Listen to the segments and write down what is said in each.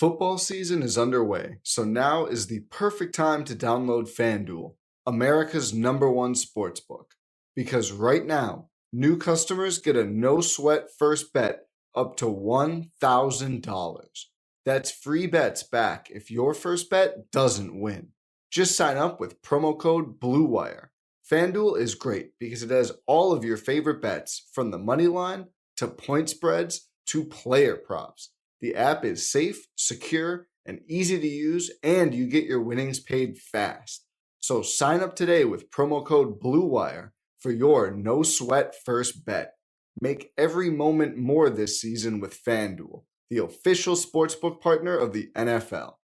Football season is underway, so now is the perfect time to download FanDuel, America's #1 sportsbook. Because right now, new customers get a no-sweat first bet up to $1,000. That's free bets back if your first bet doesn't win. Just sign up with promo code BLUEWIRE. FanDuel is great because it has all of your favorite bets, from the money line to point spreads to player props. The app is safe, secure, and easy to use, and you get your winnings paid fast. So sign up today with promo code BLUEWIRE for your no-sweat first bet. Make every moment more this season with FanDuel, the official sportsbook partner of the NFL.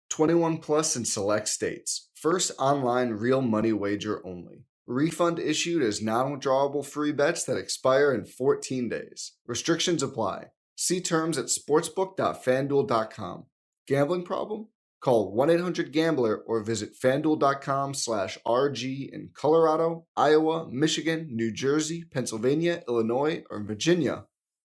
21 plus in select states. First online real money wager only. Refund issued as non-withdrawable free bets that expire in 14 days. Restrictions apply. See terms at sportsbook.fanduel.com. Gambling problem? Call 1-800-GAMBLER or visit fanduel.com/RG in Colorado, Iowa, Michigan, New Jersey, Pennsylvania, Illinois, or Virginia.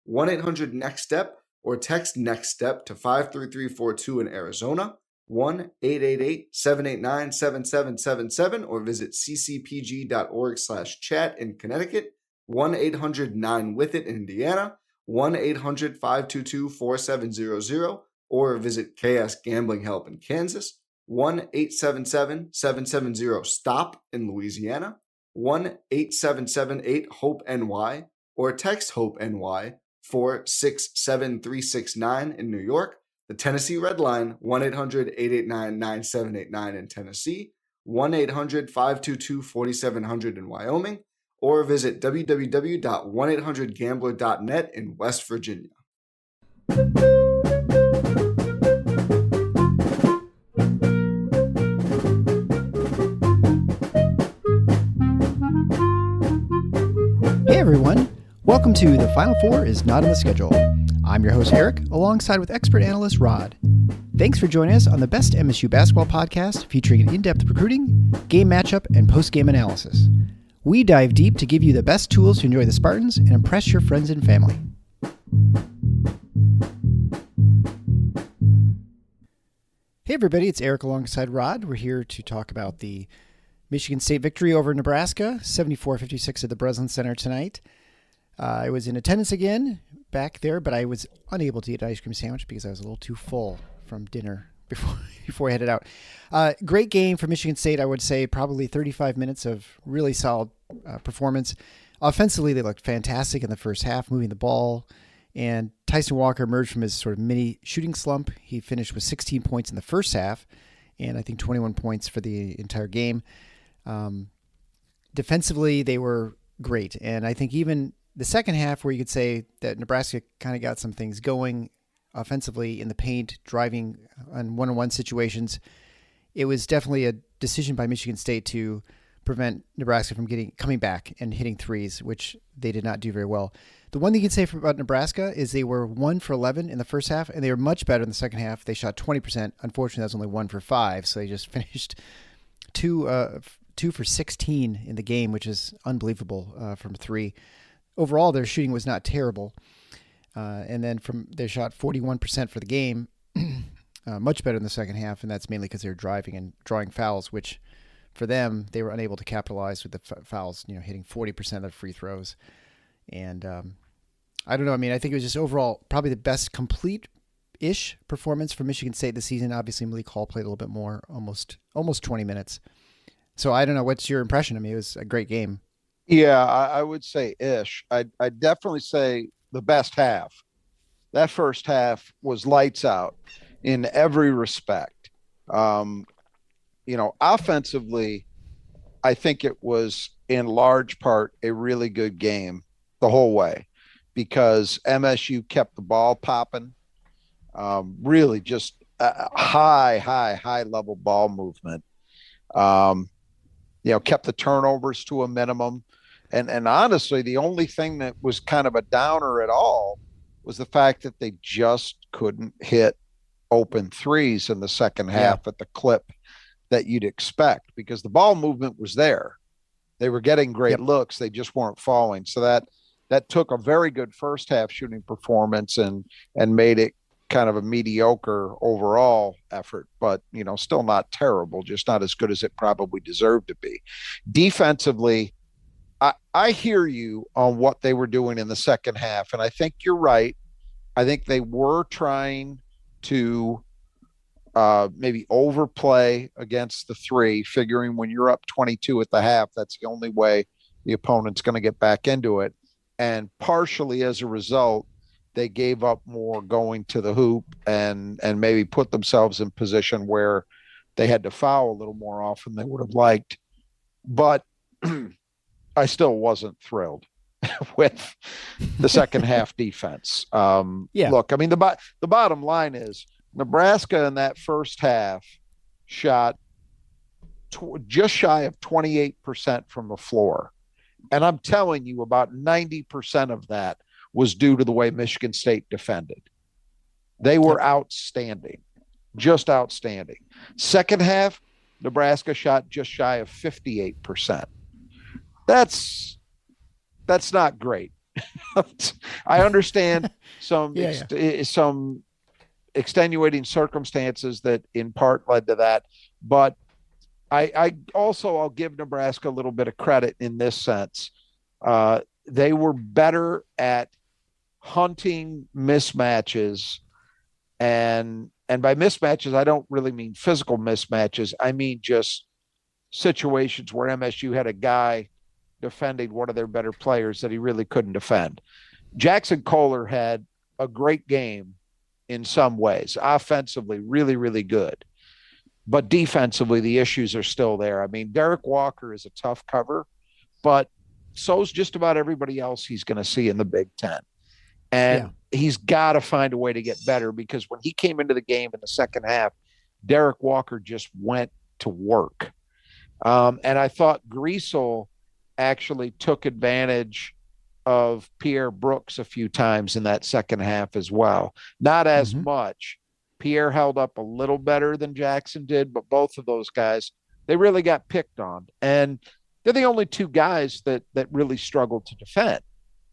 1-800-NEXT-STEP or text NEXT-STEP to 53342 in Arizona. 1-888-789-7777 or visit ccpg.org/chat in Connecticut. 1-800-9-WITH-IT in Indiana. 1-800-522-4700 or visit KS Gambling Help in Kansas. 1-877-770-STOP in Louisiana. 1-877-8-HOPE-NY or text HOPE-NY 467-369 in New York. The Tennessee Red Line, 1-800-889-9789 in Tennessee, 1-800-522-4700 in Wyoming, or visit www.1800gambler.net in West Virginia. Hey everyone, welcome to The Final Four is Not on the Schedule. I'm your host Eric, alongside with expert analyst Rod. Thanks for joining us on the best MSU basketball podcast featuring an in-depth recruiting, game matchup, and post-game analysis. We dive deep to give you the best tools to enjoy the Spartans and impress your friends and family. Hey everybody, it's Eric alongside Rod. We're here to talk about the Michigan State victory over Nebraska, 74-56 at the Breslin Center tonight. I was in attendance again back there, but I was unable to eat an ice cream sandwich because I was a little too full from dinner before I headed out. Great game for Michigan State, I would say. Probably 35 minutes of really solid performance. Offensively, they looked fantastic in the first half, moving the ball. And Tyson Walker emerged from his sort of mini shooting slump. He finished with 16 points in the first half, and I think 21 points for the entire game. Defensively, they were great. And I think even the second half, where you could say that Nebraska kind of got some things going offensively in the paint, driving on one-on-one situations, it was definitely a decision by Michigan State to prevent Nebraska from coming back and hitting threes, which they did not do very well. The one thing you can say about Nebraska is they were 1 for 11 in the first half, and they were much better in the second half. They shot 20%. Unfortunately, that was only 1 for 5, so they just finished 2 for 16 in the game, which is unbelievable from 3. Overall, their shooting was not terrible. And then they shot 41% for the game, much better in the second half, and that's mainly because they were driving and drawing fouls, which for them, they were unable to capitalize with the fouls, hitting 40% of the free throws. And I don't know. I mean, I think it was just overall probably the best complete-ish performance for Michigan State this season. Obviously, Malik Hall played a little bit more, almost 20 minutes. So I don't know. What's your impression? I mean, it was a great game. Yeah, I would say ish. I'd definitely say the best half. That first half was lights out in every respect. Offensively, I think it was in large part a really good game the whole way because MSU kept the ball popping. Really just high level ball movement. Kept the turnovers to a minimum. And honestly, the only thing that was kind of a downer at all was the fact that they just couldn't hit open threes in the second half at the clip that you'd expect because the ball movement was there. They were getting great looks. They just weren't falling. So that took a very good first half shooting performance and made it kind of a mediocre overall effort, but still not terrible, just not as good as it probably deserved to be. Defensively, I hear you on what they were doing in the second half, and I think you're right. I think they were trying to maybe overplay against the three, figuring when you're up 22 at the half, that's the only way the opponent's going to get back into it. And partially as a result, they gave up more going to the hoop and maybe put themselves in position where they had to foul a little more often than they would have liked. But I still wasn't thrilled with the second half defense. Look, I mean, the bottom line is Nebraska in that first half shot just shy of 28% from the floor. And I'm telling you, about 90% of that was due to the way Michigan State defended. They were outstanding, just outstanding. Second half, Nebraska shot just shy of 58%. That's not great. I understand some extenuating circumstances that in part led to that, but I'll give Nebraska a little bit of credit in this sense. They were better at hunting mismatches, and by mismatches I don't really mean physical mismatches. I mean just situations where MSU had a guy defending one of their better players that he really couldn't defend. Jaxon Kohler had a great game in some ways, offensively really, really good. But defensively, the issues are still there. I mean, Derek Walker is a tough cover, but so's just about everybody else he's going to see in the Big Ten. And he's got to find a way to get better, because when he came into the game in the second half, Derek Walker just went to work. And I thought Griesel actually took advantage of Pierre Brooks a few times in that second half as well. Not as much. Pierre held up a little better than Jaxon did, but both of those guys, they really got picked on. And they're the only two guys that really struggled to defend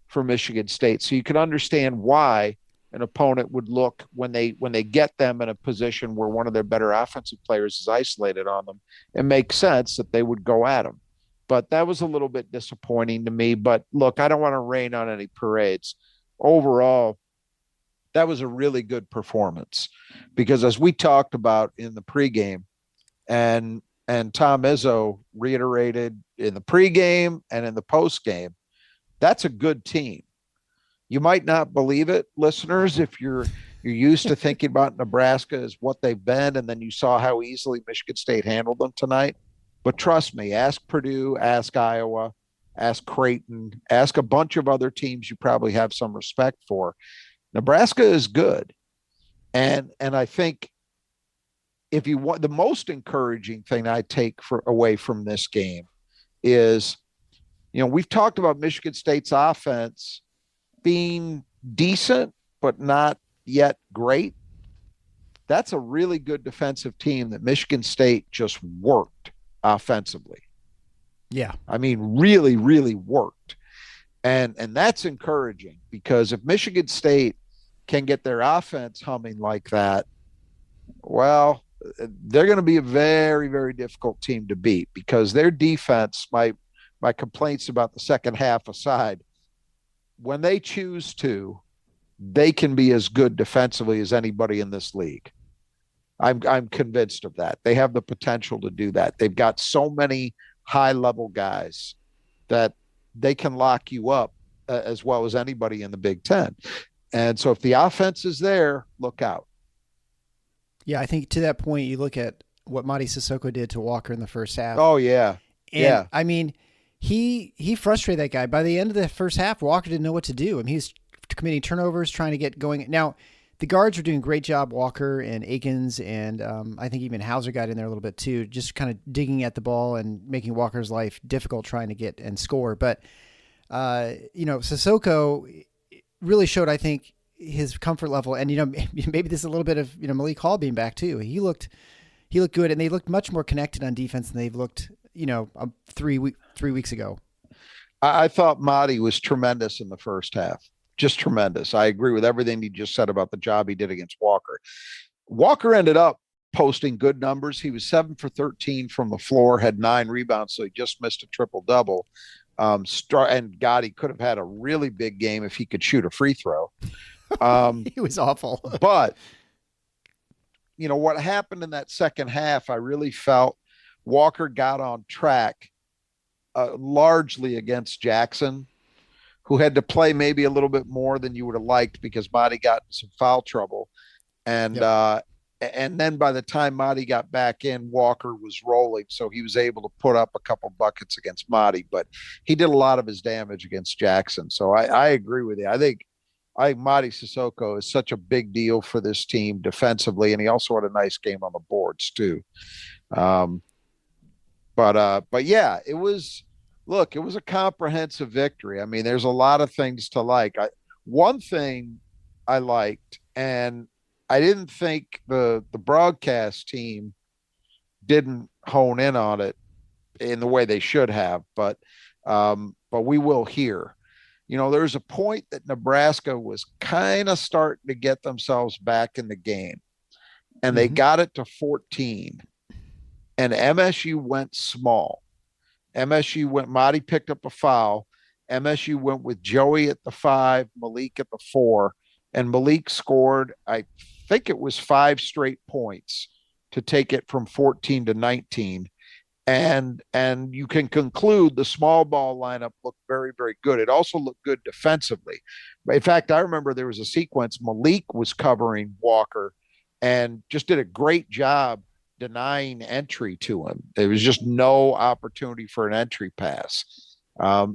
for Michigan State. So you can understand why an opponent would look when they get them in a position where one of their better offensive players is isolated on them. It makes sense that they would go at them. But that was a little bit disappointing to me. But look, I don't want to rain on any parades. Overall, that was a really good performance, because as we talked about in the pregame, and Tom Izzo reiterated in the pregame and in the postgame, that's a good team. You might not believe it, listeners, if you're used to thinking about Nebraska as what they've been, and then you saw how easily Michigan State handled them tonight. But trust me, ask Purdue, ask Iowa, ask Creighton, ask a bunch of other teams you probably have some respect for. Nebraska is good. And I think if you want, the most encouraging thing I take away from this game is, we've talked about Michigan State's offense being decent, but not yet great. That's a really good defensive team that Michigan State just worked offensively. Yeah. I mean, really, really worked. And that's encouraging, because if Michigan State can get their offense humming like that, well, they're going to be a very, very difficult team to beat, because their defense, my complaints about the second half aside, when they choose to, they can be as good defensively as anybody in this league. I'm convinced of that. They have the potential to do that. They've got so many high-level guys that they can lock you up as well as anybody in the Big Ten. And so if the offense is there, look out. Yeah, I think to that point, you look at what Mady Sissoko did to Walker in the first half. Oh, yeah. And, I mean, he frustrated that guy. By the end of the first half, Walker didn't know what to do. I mean, he was committing turnovers, trying to get going. Now, the guards were doing a great job, Walker and Akins, and I think even Hauser got in there a little bit too, just kind of digging at the ball and making Walker's life difficult trying to get and score. But, Sissoko really showed, I think, his comfort level. And, maybe this is a little bit of, Malik Hall being back too. He looked good, and they looked much more connected on defense than they've looked, 3 weeks ago. I thought Mady was tremendous in the first half. just tremendous. I agree with everything you just said about the job he did against Walker. Walker ended up posting good numbers. He was 7 for 13 from the floor, had 9 rebounds, so he just missed a triple double. And God, he could have had a really big game if he could shoot a free throw. He was awful. But what happened in that second half, I really felt Walker got on track largely against Jaxon, who had to play maybe a little bit more than you would have liked because Marty got in some foul trouble. And then by the time Marty got back in, Walker was rolling. So he was able to put up a couple buckets against Marty, but he did a lot of his damage against Jaxon. So I agree with you. I think Marty Sissoko is such a big deal for this team defensively, and he also had a nice game on the boards too. But yeah, it was a comprehensive victory. I mean, there's a lot of things to like. One thing I liked, and I didn't think the broadcast team didn't hone in on it in the way they should have, but we will here. There's a point that Nebraska was kind of starting to get themselves back in the game, and they got it to 14, and MSU went small. Marty picked up a foul. MSU went with Joey at the 5, Malik at the 4, and Malik scored, I think it was 5 straight points to take it from 14 to 19. And you can conclude the small ball lineup looked very, very good. It also looked good defensively. In fact, I remember there was a sequence Malik was covering Walker and just did a great job denying entry to him. There was just no opportunity for an entry pass.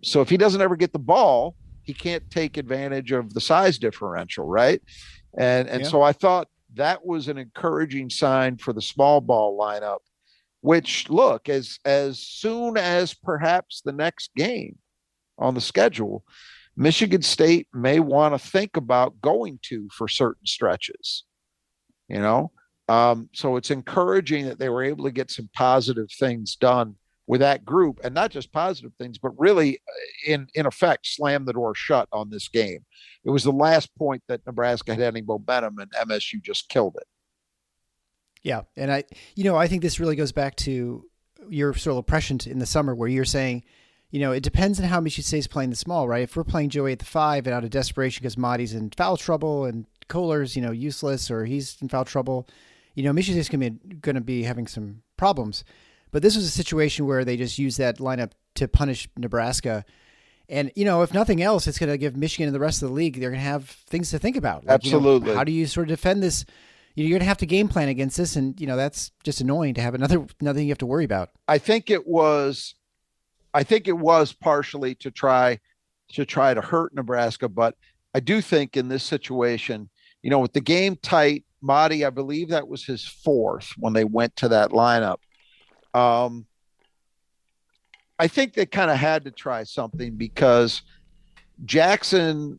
So if he doesn't ever get the ball, he can't take advantage of the size differential, right? And so I thought that was an encouraging sign for the small ball lineup, which, look, as soon as perhaps the next game on the schedule, Michigan State may want to think about going to for certain stretches, So it's encouraging that they were able to get some positive things done with that group, and not just positive things, but really in effect, slam the door shut on this game. It was the last point that Nebraska had any momentum, and MSU just killed it. Yeah. And I think this really goes back to your sort of prescient in the summer where you're saying, it depends on how Michigan State's playing the small, right? If we're playing Joey at the 5 and out of desperation because Marty's in foul trouble and Kohler's, useless or he's in foul trouble, Michigan State's going to be having some problems. But this was a situation where they just used that lineup to punish Nebraska. And, if nothing else, it's going to give Michigan and the rest of the league, they're going to have things to think about. Like, absolutely. How do you sort of defend this? You're going to have to game plan against this. And, that's just annoying to have another thing you have to worry about. I think it was partially to try to hurt Nebraska. But I do think in this situation, with the game tight, Marty, I believe that was his 4th when they went to that lineup. I think they kind of had to try something because Jaxon,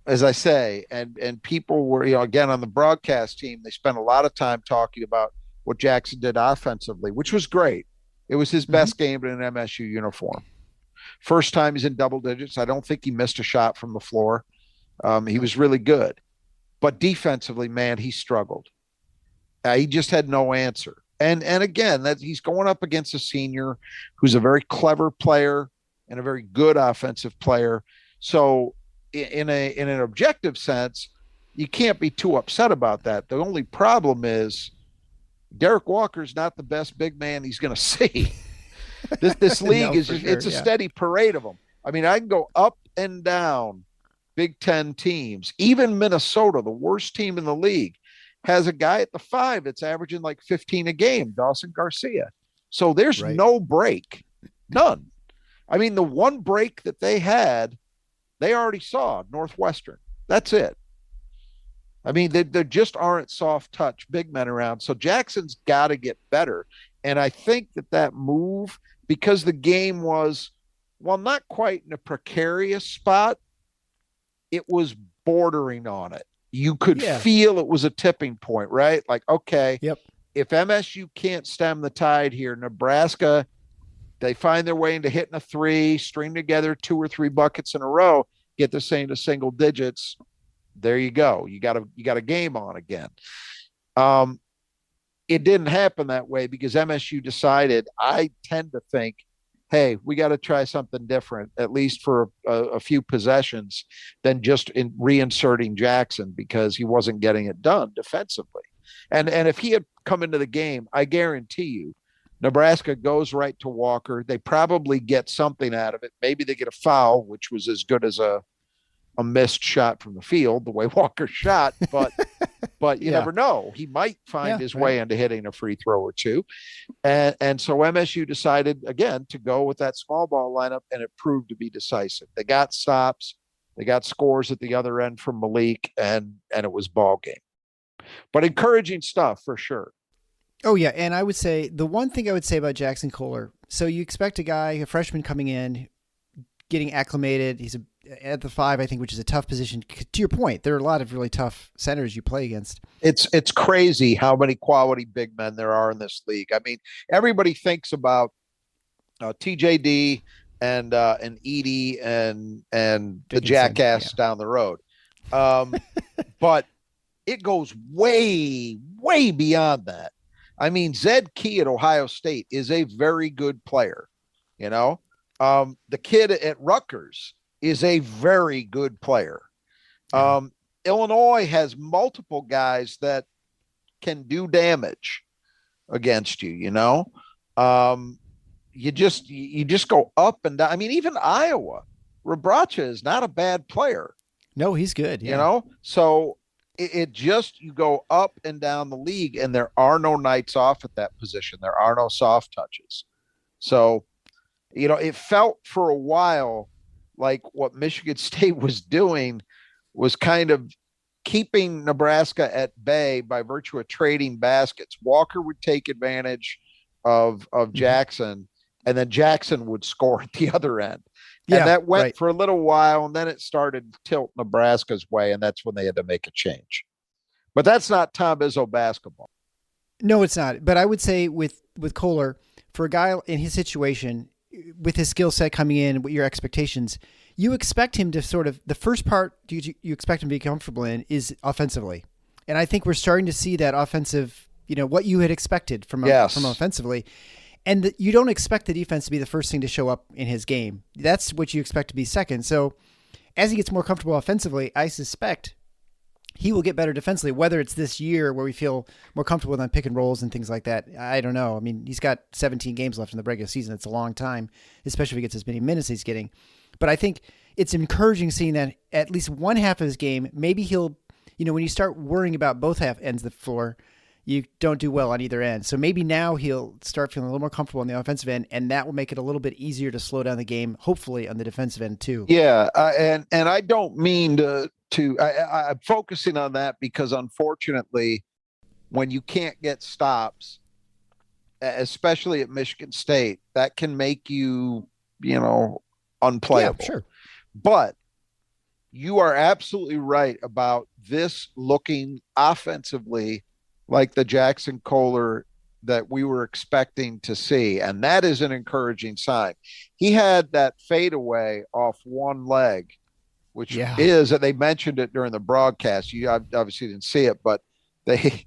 as I say, and people were, again, on the broadcast team, they spent a lot of time talking about what Jaxon did offensively, which was great. It was his best game in an MSU uniform. First time he's in double digits. I don't think he missed a shot from the floor. He was really good. But defensively, man, he struggled. He just had no answer. And again, that he's going up against a senior who's a very clever player and a very good offensive player. So in an objective sense, you can't be too upset about that. The only problem is Derek Walker's not the best big man he's going to see. This league is just, it's a steady parade of them. I mean, I can go up and down Big Ten teams. Even Minnesota, the worst team in the league, has a guy at the 5 that's averaging like 15 a game, Dawson Garcia. So there's no break, none. I mean, the one break that they had, they already saw Northwestern. That's it. I mean, there just aren't soft touch big men around. So Jackson's got to get better. And I think that move, because the game was, well, not quite in a precarious spot, it was bordering on it. You could feel it was a tipping point, right? Like, okay, if MSU can't stem the tide here, Nebraska, they find their way into hitting a 3, string together 2 or 3 buckets in a row, get this thing to single digits, there you go. You got a game on again. It didn't happen that way because MSU decided, I tend to think, hey, we got to try something different, at least for a few possessions, than just reinserting Jaxon because he wasn't getting it done defensively. And if he had come into the game, I guarantee you, Nebraska goes right to Walker. They probably get something out of it. Maybe they get a foul, which was as good as a missed shot from the field, the way Walker shot, but you never know. He might find his way into hitting a free throw or two. And so MSU decided, again, to go with that small ball lineup, and it proved to be decisive. They got stops. They got scores at the other end from Malik, and it was ball game. But encouraging stuff for sure. Oh, yeah. And I would say the one thing I would say about Jaxon Kohler, so you expect a freshman coming in, getting acclimated. He's at the 5, I think, which is a tough position. To your point, there are a lot of really tough centers you play against. It's crazy how many quality big men there are in this league. I mean, everybody thinks about TJD and Edie and the jackass down the road. But it goes way, way beyond that. I mean, Zed Key at Ohio State is a very good player. You know, the kid at Rutgers is a very good player. Illinois has multiple guys that can do damage against you. You know, you just go up and down. I mean, even Iowa, Rebracha is not a bad player. No, he's good. Yeah. You know, so it just, you go up and down the league, and there are no nights off at that position. There are no soft touches. So, you know, it felt for a while like what Michigan State was doing was kind of keeping Nebraska at bay by virtue of trading baskets. Walker would take advantage of Jaxon, and then Jaxon would score at the other end. And that went for a little while, and then it started to tilt Nebraska's way, and that's when they had to make a change. But that's not Tom Izzo basketball. No, it's not. But I would say with Kohler, for a guy in his situation, with his skill set coming in, with your expectations, you expect him to sort of, the first part you expect him to be comfortable in is offensively. And I think we're starting to see that offensive, you know, what you had expected from offensively. And you don't expect the defense to be the first thing to show up in his game. That's what you expect to be second. So as he gets more comfortable offensively, I suspect he will get better defensively, whether it's this year where we feel more comfortable on pick and rolls and things like that. I don't know. I mean, he's got 17 games left in the regular season. It's a long time, especially if he gets as many minutes as he's getting. But I think it's encouraging seeing that at least one half of his game, maybe he'll, you know, when you start worrying about both half ends of the floor, you don't do well on either end. So maybe now he'll start feeling a little more comfortable on the offensive end, and that will make it a little bit easier to slow down the game, hopefully on the defensive end too. Yeah, and I don't mean I'm focusing on that because unfortunately, when you can't get stops, especially at Michigan State, that can make you, you know, unplayable. Yeah, sure. But you are absolutely right about this looking offensively like the Jaxon Kohler that we were expecting to see. And that is an encouraging sign. He had that fadeaway off one leg, which is, and they mentioned it during the broadcast. You obviously didn't see it, but I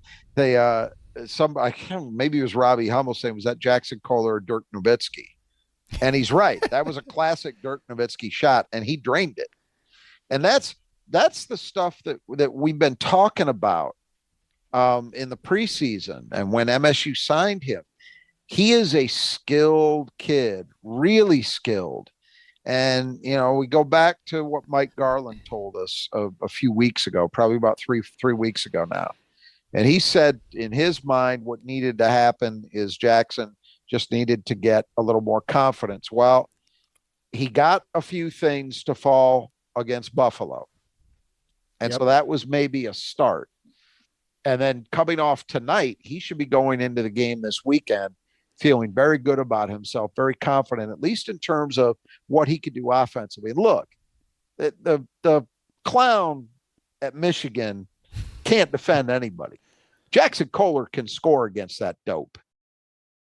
can't, maybe it was Robbie Hummel saying, was that Jaxon Kohler or Dirk Nowitzki? And he's right. That was a classic Dirk Nowitzki shot, and he drained it. And that's the stuff that we've been talking about in the preseason. And when MSU signed him, he is a skilled kid, really skilled. And, you know, we go back to what Mike Garland told us a few weeks ago, probably about three weeks ago now. And he said in his mind, what needed to happen is Jaxon just needed to get a little more confidence. Well, he got a few things to fall against Buffalo. And so that was maybe a start. And then coming off tonight, he should be going into the game this weekend feeling very good about himself, very confident, at least in terms of what he could do offensively. And look, the clown at Michigan can't defend anybody. Jaxon Kohler can score against that dope.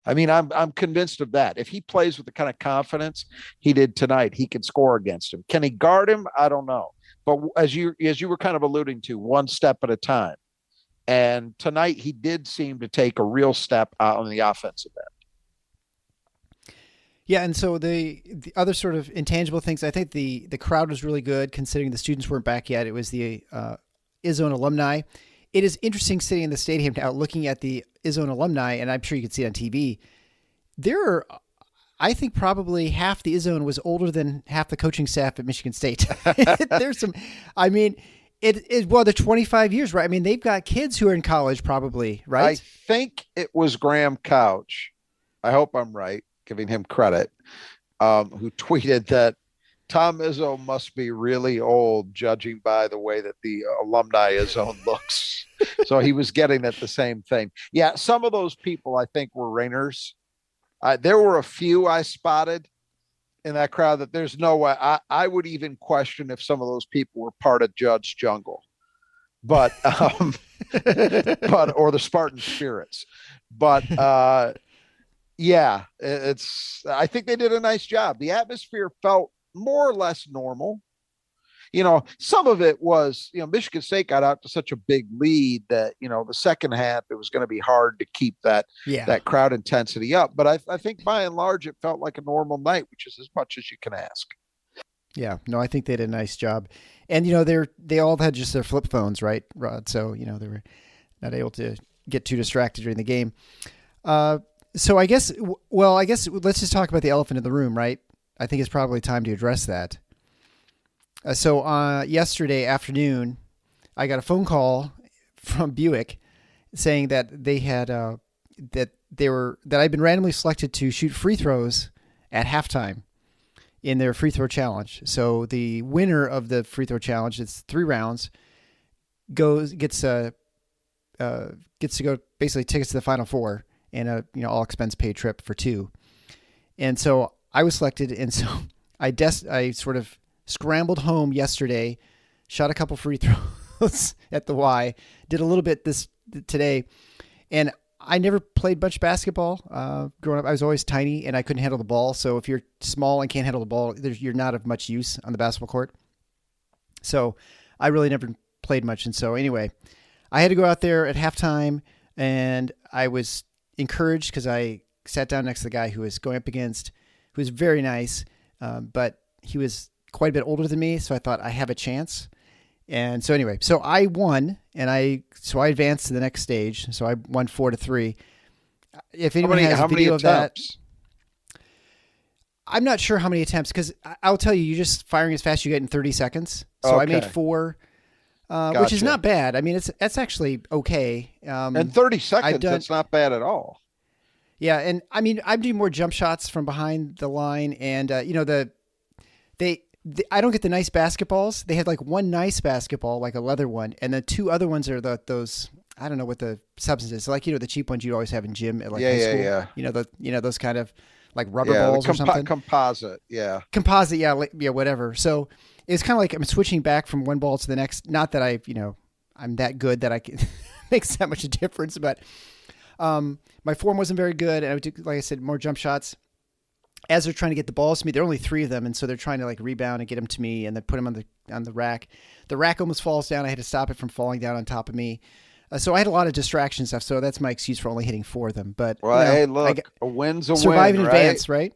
I mean, I'm convinced of that. If he plays with the kind of confidence he did tonight, he can score against him. Can he guard him? I don't know. But as you were kind of alluding to, one step at a time. And tonight he did seem to take a real step out on the offensive end. Yeah, and so the other sort of intangible things, I think the crowd was really good considering the students weren't back yet. It was the Izzone alumni. It is interesting sitting in the stadium now looking at the Izzone alumni, and I'm sure you can see it on TV. There are, I think probably half the Izzone was older than half the coaching staff at Michigan State. There's some, I mean, well, they're 25 years, right? I mean, they've got kids who are in college probably, right? I think it was Graham Couch. I hope I'm right, giving him credit, who tweeted that Tom Izzo must be really old, judging by the way that the alumni Izzo looks. So he was getting at the same thing. Yeah, some of those people I think were Rainers. There were a few I spotted in that crowd that there's no way. I would even question if some of those people were part of Judge Jungle, but or the Spartan Spirits. But yeah, I think they did a nice job. The atmosphere felt more or less normal. Some of it was, Michigan State got out to such a big lead that, the second half, it was going to be hard to keep that crowd intensity up. But I think by and large, it felt like a normal night, which is as much as you can ask. Yeah, no, I think they did a nice job. And, they all had just their flip phones, right, Rod? So, they were not able to get too distracted during the game. So I guess let's just talk about the elephant in the room, right? I think it's probably time to address that. So yesterday afternoon, I got a phone call from Buick saying that they had that I'd been randomly selected to shoot free throws at halftime in their free throw challenge. So the winner of the free throw challenge, it's 3 rounds, gets to go basically tickets to the Final Four and a all expense paid trip for 2. And so I was selected, and so I sort of scrambled home yesterday, shot a couple free throws at the Y, did a little bit today, and I never played much basketball growing up. I was always tiny, and I couldn't handle the ball. So if you're small and can't handle the ball, you're not of much use on the basketball court. So I really never played much, and so anyway, I had to go out there at halftime, and I was encouraged because I sat down next to the guy who was going up against, who was very nice, but he was quite a bit older than me, so I thought I have a chance. And so anyway, so I won, and I advanced to the next stage. So I won 4-3. If anyone has a video of that, I'm not sure how many attempts, because I'll tell you, you're just firing as fast as you get in 30 seconds. So okay. I made 4, gotcha. Which is not bad. I mean, that's actually okay. And 30 seconds, that's not bad at all. Yeah, and I mean, I'm doing more jump shots from behind the line, and I don't get the nice basketballs. They had like one nice basketball, like a leather one, and the 2 other ones are those, I don't know what the substance is. Like, the cheap ones you always have in gym at high school. Yeah. Those kind of like rubber balls or something. Composite, yeah. Composite, yeah, whatever. So it's kind of like I'm switching back from one ball to the next. Not that I'm that good that I can makes that much a difference, but my form wasn't very good, and I would do, like I said, more jump shots. As they're trying to get the balls to me, there are only 3 of them, and so they're trying to like rebound and get them to me, and then put them on the rack. The rack almost falls down. I had to stop it from falling down on top of me. So I had a lot of distraction stuff. So that's my excuse for only hitting 4 of them. But hey, look, a win's a win. Survive in advance, right?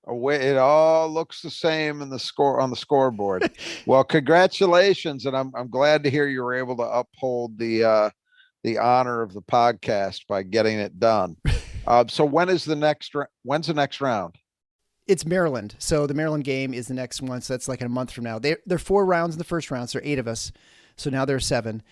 It all looks the same in the score on the scoreboard. Well, congratulations, and I'm glad to hear you were able to uphold the honor of the podcast by getting it done. So when's the next round? It's Maryland. So the Maryland game is the next one. So that's like a month from now. They're 4 rounds in the first round. So there are 8 of us. So now there are 7.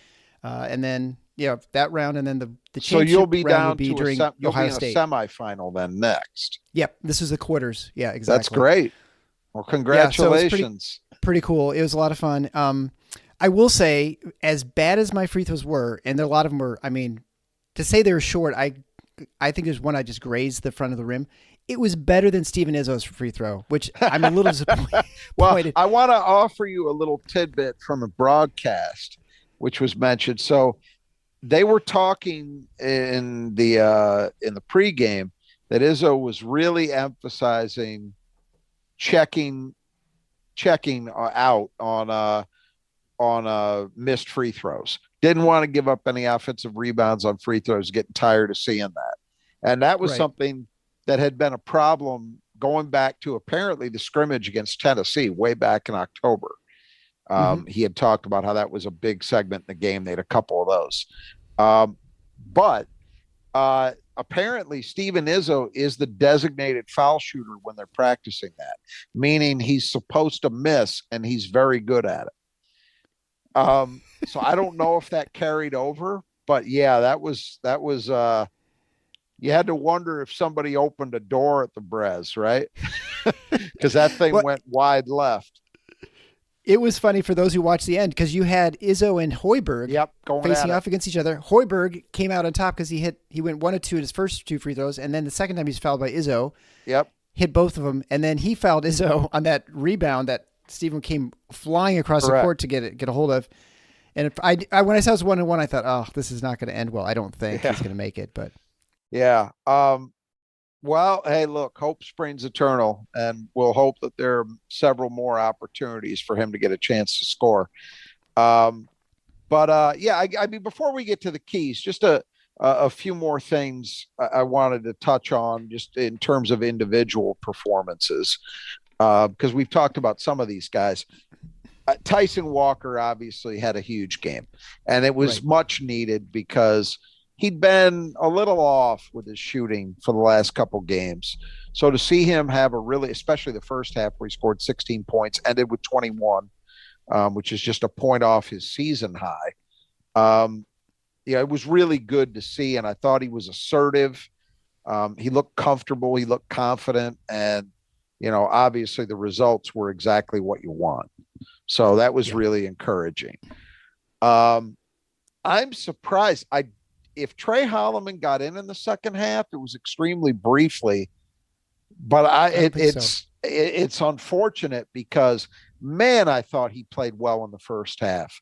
And then, that round. And then the championship so you'll be down to during Ohio State. Semifinal then next. Yep. This is the quarters. Yeah, exactly. That's great. Well, congratulations. Yeah, so pretty cool. It was a lot of fun. I will say, as bad as my free throws were, and a lot of them were, I mean, to say they were short, I think there's one I just grazed the front of the rim. It was better than Steven Izzo's free throw, which I'm a little disappointed. Well, I want to offer you a little tidbit from a broadcast, which was mentioned. So they were talking in the pregame that Izzo was really emphasizing checking out on missed free throws. Didn't want to give up any offensive rebounds on free throws, getting tired of seeing that. And that was something that had been a problem going back to apparently the scrimmage against Tennessee way back in October. He had talked about how that was a big segment in the game. They had a couple of those. But apparently Steven Izzo is the designated foul shooter when they're practicing that, meaning he's supposed to miss, and he's very good at it. So I don't know if that carried over, but yeah, that was you had to wonder if somebody opened a door at the Brez, right? Because that thing went wide left. It was funny for those who watched the end because you had Izzo and Hoiberg facing off against each other. Hoiberg came out on top because he went 1 of 2 at his first 2 free throws, and then the second time he was fouled by Izzo. Hit both of them, and then he fouled Izzo on that rebound that Stephen came flying across the court to get a hold of. And if when I saw it was 1-1, I thought, oh, this is not going to end well. I don't think he's going to make it, but yeah. Well, hey, look, hope springs eternal, and we'll hope that there are several more opportunities for him to get a chance to score. Yeah, I mean, before we get to the keys, just a few more things I wanted to touch on just in terms of individual performances, because we've talked about some of these guys. Tyson Walker obviously had a huge game, and it was much needed because he'd been a little off with his shooting for the last couple games. So to see him have especially the first half where he scored 16 points, ended with 21, which is just a point off his season high. Yeah, it was really good to see, and I thought he was assertive. He looked comfortable. He looked confident, and obviously the results were exactly what you want. So that was really encouraging. I'm surprised. If Trey Holloman got in the second half, it was extremely briefly, but it's unfortunate because, man, I thought he played well in the first half.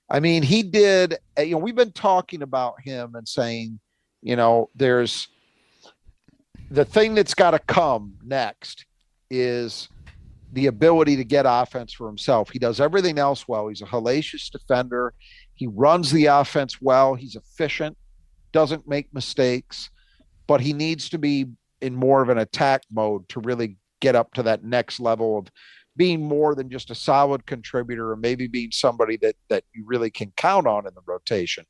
I mean, he did, we've been talking about him and saying, there's the thing that's got to come next is the ability to get offense for himself. He does everything else well. He's a hellacious defender. He runs the offense well. He's efficient, doesn't make mistakes, but he needs to be in more of an attack mode to really get up to that next level of being more than just a solid contributor, or maybe being somebody that you really can count on in the rotation.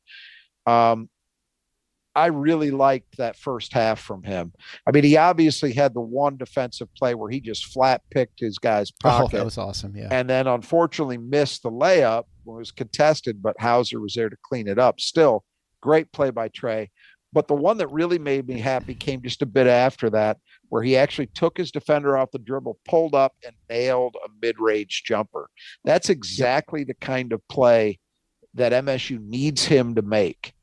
I really liked that first half from him. I mean, he obviously had the one defensive play where he just flat picked his guy's pocket. Oh, that was awesome, yeah. And then unfortunately missed the layup when it was contested, but Hauser was there to clean it up. Still, great play by Trey. But the one that really made me happy came just a bit after that, where he actually took his defender off the dribble, pulled up, and nailed a mid-range jumper. That's exactly the kind of play that MSU needs him to make.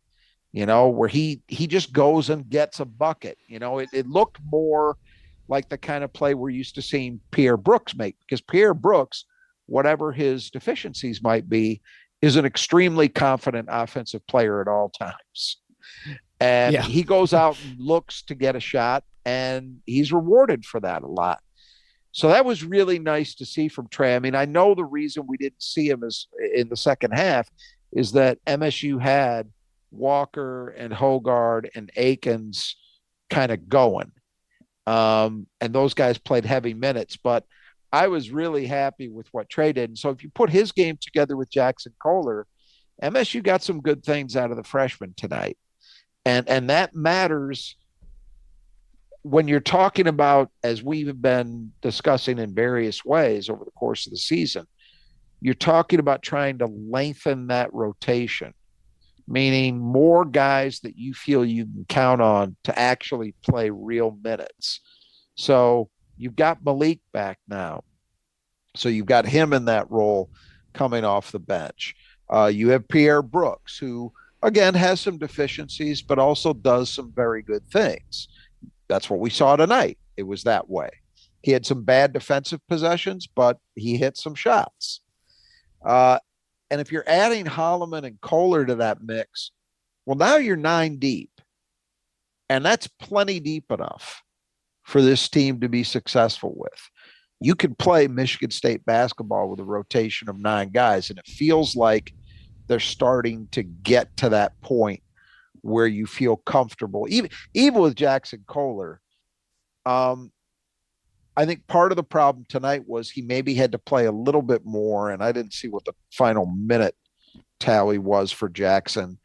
Where he just goes and gets a bucket. It looked more like the kind of play we're used to seeing Pierre Brooks make, because Pierre Brooks, whatever his deficiencies might be, is an extremely confident offensive player at all times. And he goes out and looks to get a shot, and he's rewarded for that a lot. So that was really nice to see from Trey. I mean, I know the reason we didn't see him in the second half is that MSU had Walker and Hoggard and Akins kind of going. And those guys played heavy minutes, but I was really happy with what Trey did. And so if you put his game together with Jaxon Kohler, MSU got some good things out of the freshman tonight. And that matters when you're talking about, as we've been discussing in various ways over the course of the season, you're talking about trying to lengthen that rotation, meaning more guys that you feel you can count on to actually play real minutes. So you've got Malik back now. So you've got him in that role coming off the bench. You have Pierre Brooks, who, again, has some deficiencies, but also does some very good things. That's what we saw tonight. It was that way. He had some bad defensive possessions, but he hit some shots. And if you're adding Holloman and Kohler to that mix, well, now you're 9 deep. And that's plenty deep enough for this team to be successful with. You could play Michigan State basketball with a rotation of 9 guys, and it feels like they're starting to get to that point where you feel comfortable. Even with Jaxon Kohler, I think part of the problem tonight was he maybe had to play a little bit more, and I didn't see what the final minute tally was for Jaxon.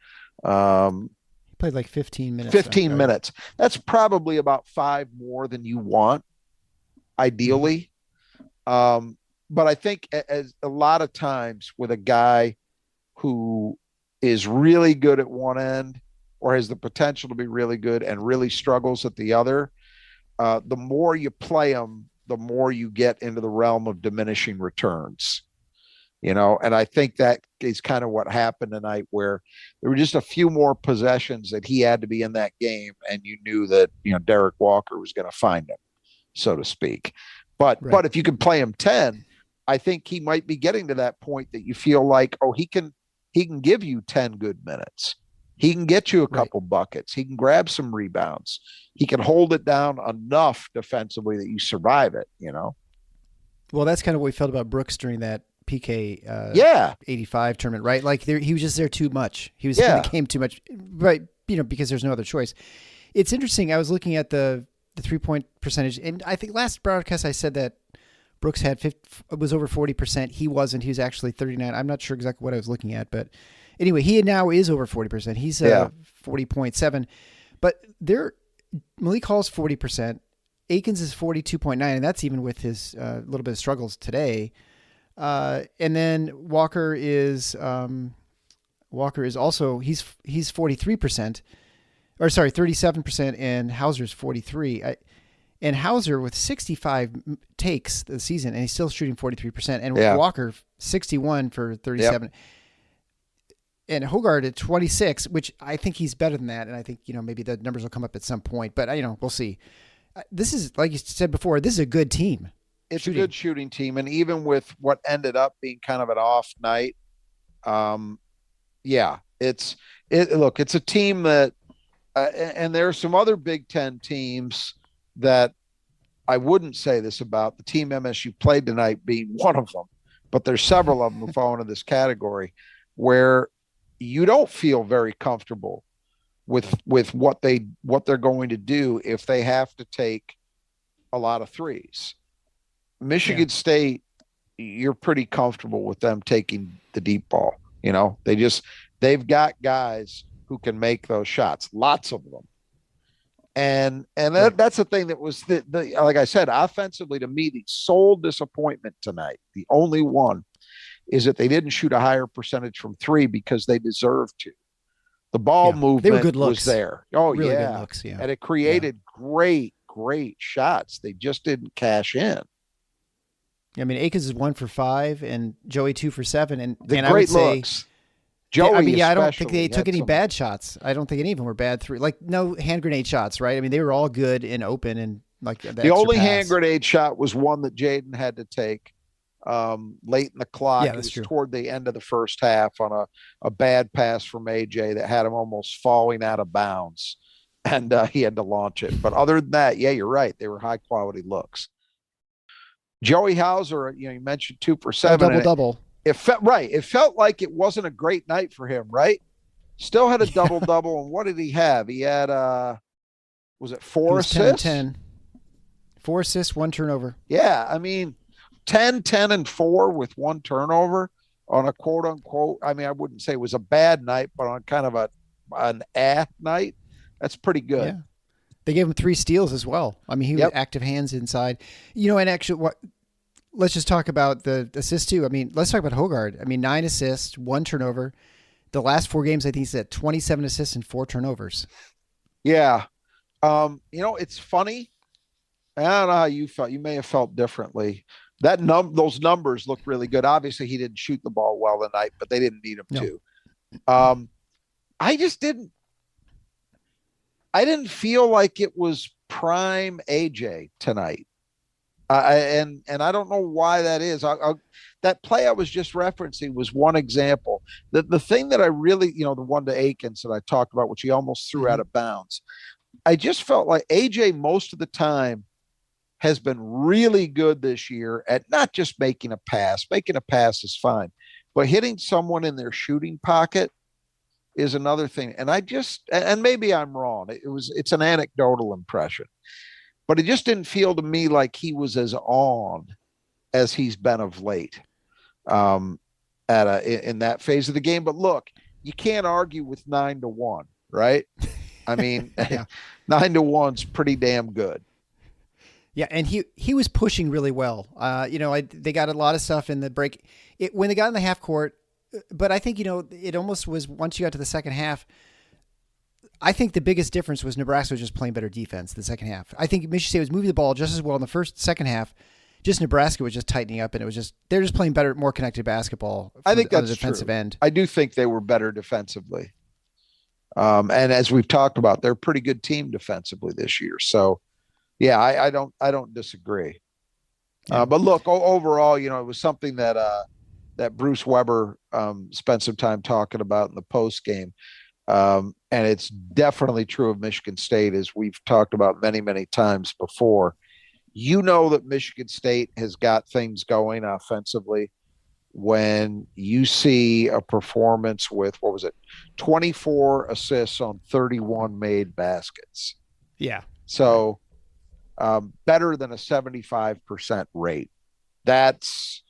He played like 15 minutes. 15 minutes. That's probably about 5 more than you want, ideally. But I think as a lot of times with a guy who is really good at one end or has the potential to be really good and really struggles at the other, the more you play them, the more you get into the realm of diminishing returns, and I think that is kind of what happened tonight, where there were just a few more possessions that he had to be in that game. And you knew that, Derek Walker was going to find him, so to speak. But if you can play him 10, I think he might be getting to that point that you feel like, oh, he can give you 10 good minutes. He can get you a couple buckets. He can grab some rebounds. He can hold it down enough defensively that you survive it, Well, that's kind of what we felt about Brooks during that PK 85 tournament, right? Like he was just there too much. He was in the game too much, right? Because there's no other choice. It's interesting. I was looking at the 3-point percentage, and I think last broadcast I said that Brooks was over 40%. He wasn't. He was actually 39. I'm not sure exactly what I was looking at, but anyway, he now is over 40%. He's 40.7, but Malik Hall's 40%. Aikens is 42.9, and that's even with his little bit of struggles today. And then Walker is also he's 43%, or sorry, 37%, and Hauser's 43. And Hauser with 65 takes this season, and he's still shooting 43%. And Walker 61 for 37. Yep. And Hoggard at 26, which I think he's better than that. And I think, maybe the numbers will come up at some point, but we'll see. This is, like you said before, this is a good team. It's a good shooting team. And even with what ended up being kind of an off night, it's a team that, and there are some other Big Ten teams that I wouldn't say this about, the team MSU played tonight being one of them, but there's several of them who fall into this category where you don't feel very comfortable with what they're going to do if they have to take a lot of threes. Michigan State, you're pretty comfortable with them taking the deep ball. They've got guys who can make those shots, lots of them. And that's the thing that was like I said, offensively, to me, the sole disappointment tonight, the only one, is that they didn't shoot a higher percentage from 3 because they deserved to. The ball movement was there. Oh, really good looks, and it created great shots. They just didn't cash in. I mean, Akins is 1 for 5, and Joey 2 for 7, and great I would say, looks. Joey, I don't think they took any bad shots. I don't think any of them were bad 3. Like no hand grenade shots, right? I mean, they were all good and open, and like the only hand grenade shot was one that Jaden had to take late in the clock. Yeah, it was true. Toward the end of the first half on a bad pass from AJ that had him almost falling out of bounds, and he had to launch it. But other than that, you're right. They were high quality looks. Joey Hauser, you mentioned 2 for 7. Double. It felt right. It felt like it wasn't a great night for him, right? Still had a double. And what did he have? He had was it 4 assists? 10. 4 assists, 1 turnover. Yeah, I mean 10, and 4 with 1 turnover on a quote unquote. I mean, I wouldn't say it was a bad night, but on kind of an night, that's pretty good. Yeah. They gave him 3 steals as well. I mean, he was active hands inside. And actually, let's just talk about the assists too. I mean, let's talk about Hoggard. I mean, 9 assists, 1 turnover. The last 4 games, I think he's at 27 assists and 4 turnovers. Yeah. It's funny. I don't know how you felt. You may have felt differently. Those numbers look really good. Obviously, he didn't shoot the ball well tonight, but they didn't need him to. I just didn't. I didn't feel like it was prime AJ tonight. And I don't know why that is. That play I was just referencing was one example. The thing that I really, the one to Akins that I talked about, which he almost threw out of bounds. I just felt like AJ most of the time has been really good this year at not just making a pass. Making a pass is fine, but hitting someone in their shooting pocket is another thing. And and maybe I'm wrong. It's an anecdotal impression, but it just didn't feel to me like he was as on as he's been of late in that phase of the game. But look, you can't argue with 9-1, right? I mean, Yeah. 9-1's pretty damn good. Yeah, and he was pushing really well. They got a lot of stuff in the break when they got in the half court. But I think, it almost was once you got to the second half. I think the biggest difference was Nebraska was just playing better defense the second half. I think Michigan State was moving the ball just as well in the second half. Just Nebraska was just tightening up, and they're just playing better, more connected basketball. I think that's on the defensive true. end. I do think they were better defensively. And as we've talked about, they're a pretty good team defensively this year. So, yeah, I don't disagree. Yeah. But look, overall, it was something that Bruce Weber spent some time talking about in the post game. And it's definitely true of Michigan State, as we've talked about many, many times before. That Michigan State has got things going offensively when you see a performance with, 24 assists on 31 made baskets. Yeah. So better than a 75% rate. That's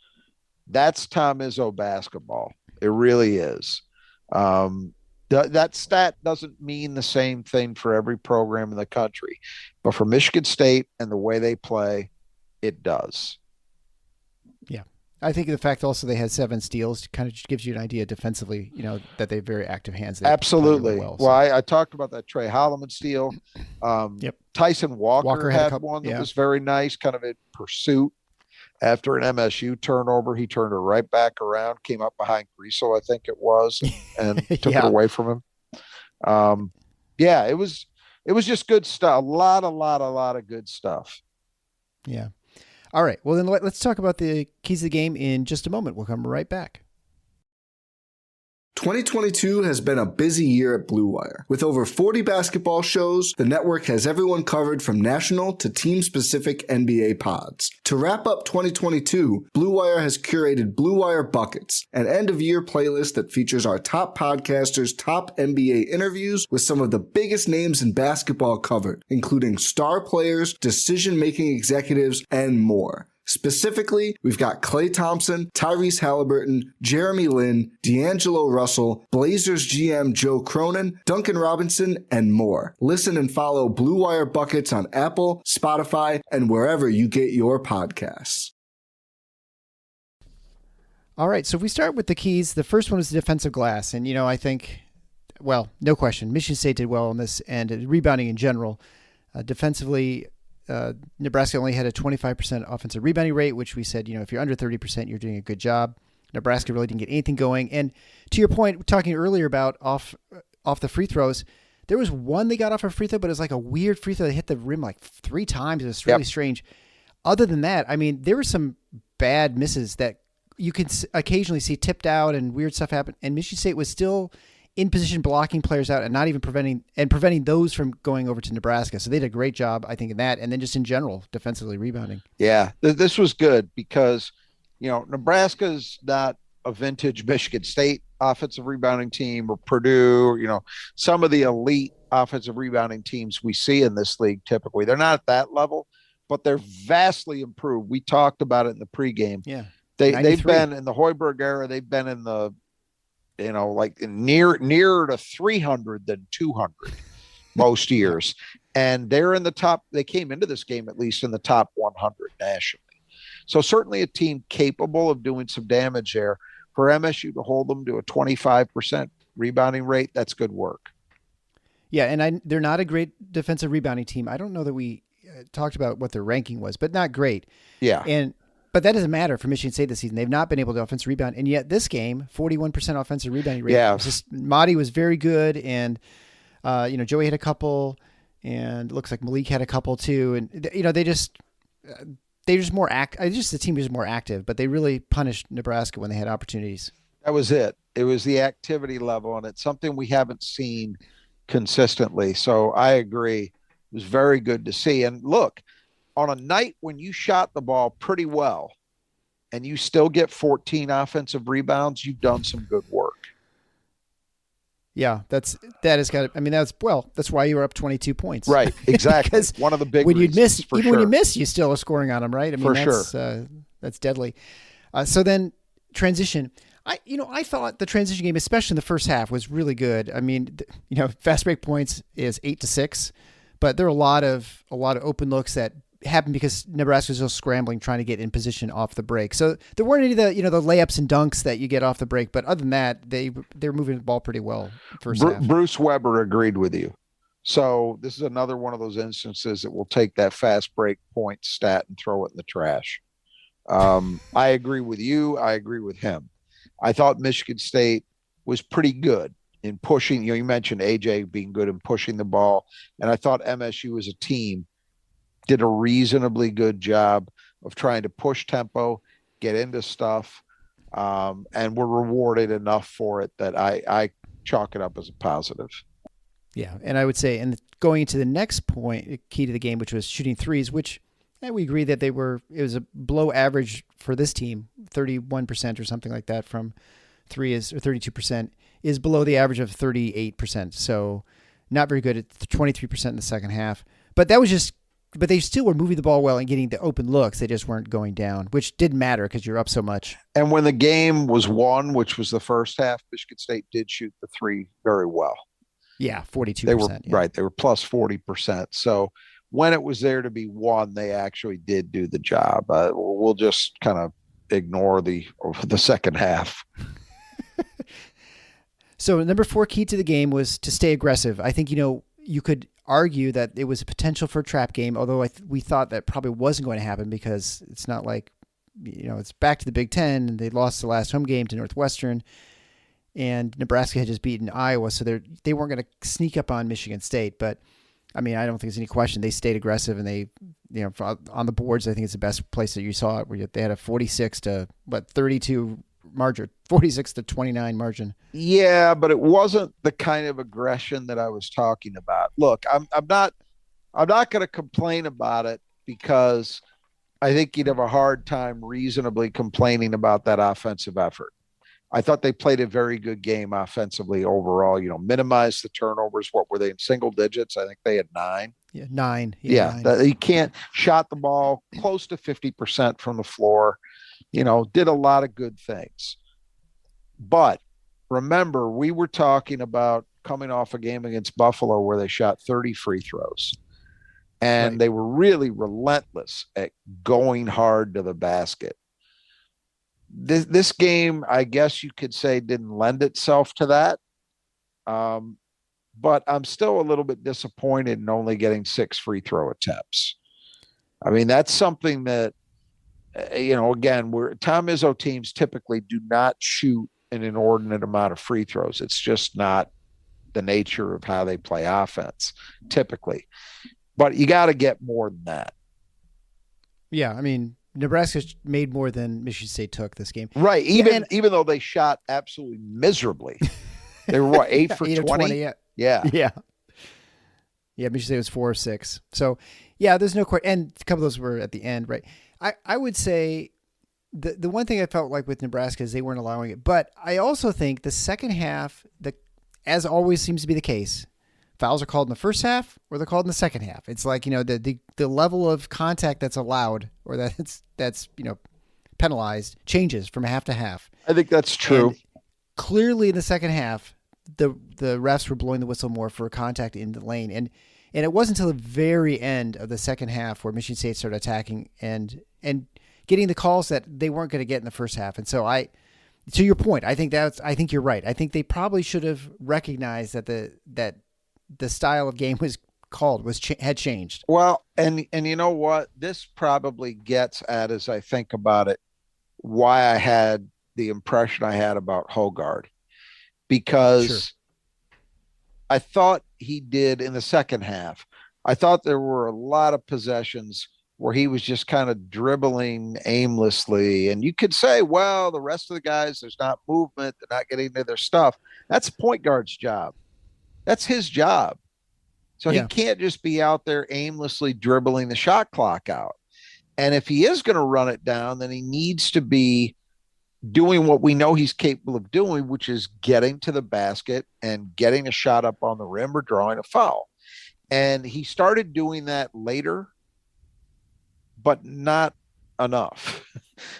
Tom Izzo basketball. It really is. That stat doesn't mean the same thing for every program in the country, but for Michigan State and the way they play, it does. Yeah. I think the fact also they had 7 steals kind of just gives you an idea defensively, that they have very active hands. Absolutely. Really well, so. I talked about that Trey Holloman steal. Yep. Tyson Walker had one that yeah. was very nice, kind of in pursuit. After an MSU turnover, he turned it right back around, came up behind Griesel, I think it was, and took it away from him. It was just good stuff. A lot of good stuff. Yeah. All right. Well, then let's talk about the keys of the game in just a moment. We'll come right back. 2022 has been a busy year at Blue Wire. With over 40 basketball shows, the network has everyone covered from national to team-specific NBA pods. To wrap up 2022, Blue Wire has curated Blue Wire Buckets, an end-of-year playlist that features our top podcasters' top NBA interviews with some of the biggest names in basketball covered, including star players, decision-making executives, and more. Specifically, we've got Klay Thompson, Tyrese Halliburton, Jeremy Lin, D'Angelo Russell, Blazers GM Joe Cronin, Duncan Robinson, and more. Listen and follow Blue Wire Buckets on Apple, Spotify, and wherever you get your podcasts. All right, so if we start with the keys, the first one is the defensive glass. And, I think, no question, Michigan State did well on this, and rebounding in general. Defensively, Nebraska only had a 25% offensive rebounding rate, which we said, if you're under 30%, you're doing a good job. Nebraska really didn't get anything going. And to your point, talking earlier about off the free throws, there was one they got off a free throw, but it was like a weird free throw. They hit the rim like 3 times. It was really strange. Other than that, there were some bad misses that you can occasionally see tipped out and weird stuff happen. And Michigan State was still in position blocking players out and not even preventing those from going over to Nebraska. So they did a great job, I think, in that. And then just in general, defensively rebounding. Yeah, this was good because, Nebraska's not a vintage Michigan State offensive rebounding team or Purdue, some of the elite offensive rebounding teams we see in this league typically. They're not at that level, but they're vastly improved. We talked about it in the pregame. Yeah. They've been in the Hoiberg era. They've been in the, like nearer to 300 than 200 most years. And they're in the top. They came into this game at least in the top 100 nationally. So certainly a team capable of doing some damage there. For MSU to hold them to a 25% rebounding rate, that's good work. Yeah, and they're not a great defensive rebounding team. I don't know that we talked about what their ranking was, but not great. Yeah. But that doesn't matter for Michigan State this season. They've not been able to offensive rebound. And yet this game, 41% offensive rebounding rate. Yeah. Mahdi was very good. And, Joey had a couple. And it looks like Malik had a couple too. And, they're just more the team is more active. But they really punished Nebraska when they had opportunities. That was it. It was the activity level. And it's something we haven't seen consistently. So I agree. It was very good to see. And look, on a night when you shot the ball pretty well and you still get 14 offensive rebounds, you've done some good work. Yeah, that is kind of. I mean, that's why you were up 22 points. Right, exactly. Because one of the big when you'd miss, for even sure. when you miss, you still are scoring on them, right? I mean, that's deadly. So then transition. I thought the transition game, especially in the first half, was really good. I mean, fast break points is 8-6, but there are a lot of open looks that happened because Nebraska was still scrambling, trying to get in position off the break. So there weren't any of the the layups and dunks that you get off the break, but other than that, they were moving the ball pretty well first half. Bruce Weber agreed with you. So this is another one of those instances that will take that fast break point stat and throw it in the trash. I agree with you. I agree with him. I thought Michigan State was pretty good in pushing. You mentioned AJ being good in pushing the ball, and I thought MSU as a team did a reasonably good job of trying to push tempo, get into stuff, and were rewarded enough for it that I chalk it up as a positive. Yeah, and I would say, and going into the next point, key to the game, which was shooting threes, which we agree that it was a below average for this team, 31% or something like that from three or 32% is below the average of 38%. So not very good at 23% in the second half. But but they still were moving the ball well and getting the open looks. They just weren't going down, which didn't matter because you're up so much. And when the game was won, which was the first half, Michigan State did shoot the three very well. Yeah, 42%. They were yeah. right. They were plus 40%. So when it was there to be won, they actually did do the job. We'll just kind of ignore the second half. So number 4 key to the game was to stay aggressive. I think, you could argue that it was a potential for a trap game, although we thought that probably wasn't going to happen because it's not like, it's back to the Big Ten and they lost the last home game to Northwestern and Nebraska had just beaten Iowa. So they weren't going to sneak up on Michigan State, but I mean, I don't think there's any question. They stayed aggressive and they, on the boards, I think it's the best place that you saw it where they had a 32 margin, 46 to 29 margin. Yeah, but it wasn't the kind of aggression that I was talking about. Look, I'm not going to complain about it because I think you'd have a hard time reasonably complaining about that offensive effort. I thought they played a very good game offensively overall, minimized the turnovers. What were they in single digits? I think they had 9. Yeah, 9. Yeah. 9. You can't shot the ball close to 50% from the floor, did a lot of good things. But remember, we were talking about coming off a game against Buffalo where they shot 30 free throws. And right. They were really relentless at going hard to the basket. This game, I guess you could say, didn't lend itself to that. But I'm still a little bit disappointed in only getting 6 free throw attempts. I mean, that's something that, again, Tom Izzo teams typically do not shoot an inordinate amount of free throws. It's just not the nature of how they play offense typically. But you got to get more than that. Yeah, I mean, Nebraska made more than Michigan State took this game. Right, even though they shot absolutely miserably. They were, 8 for 20? Yeah. Yeah. Yeah, Michigan State was 4 or 6. So, yeah, there's no question. And a couple of those were at the end, right? I would say the one thing I felt like with Nebraska is they weren't allowing it. But I also think the second half, as always seems to be the case, fouls are called in the first half or they're called in the second half. It's like, the level of contact that's allowed or that's penalized changes from half to half. I think that's true. And clearly in the second half, the refs were blowing the whistle more for contact in the lane. And it wasn't until the very end of the second half where Michigan State started attacking and getting the calls that they weren't going to get in the first half. And so to your point, I think you're right. I think they probably should have recognized that the style of game had changed. Well, and you know what? This probably gets at, as I think about it, why I had the impression I had about Hoggard. Because sure. I thought he did in the second half. I thought there were a lot of possessions where he was just kind of dribbling aimlessly. And you could say, well, the rest of the guys, there's not movement. They're not getting into their stuff. That's a point guard's job. That's his job. So he can't just be out there aimlessly dribbling the shot clock out. And if he is going to run it down, then he needs to be doing what we know he's capable of doing, which is getting to the basket and getting a shot up on the rim or drawing a foul. And he started doing that later, but not enough.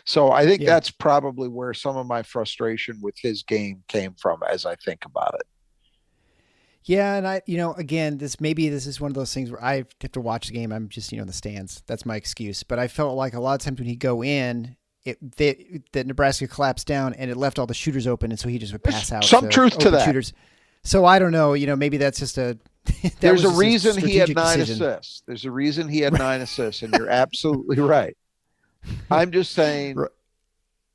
So I think that's probably where some of my frustration with his game came from as I think about it. Yeah, and again, this is one of those things where I have to watch the game. I'm just, in the stands. That's my excuse. But I felt like a lot of times when he'd go in, that Nebraska collapsed down and it left all the shooters open, and so he just would pass out. Some truth to that. Shooters. So I don't know. Maybe that's just a. There's a reason he had 9 assists. There's a reason he had 9 assists, and you're absolutely right. I'm just saying.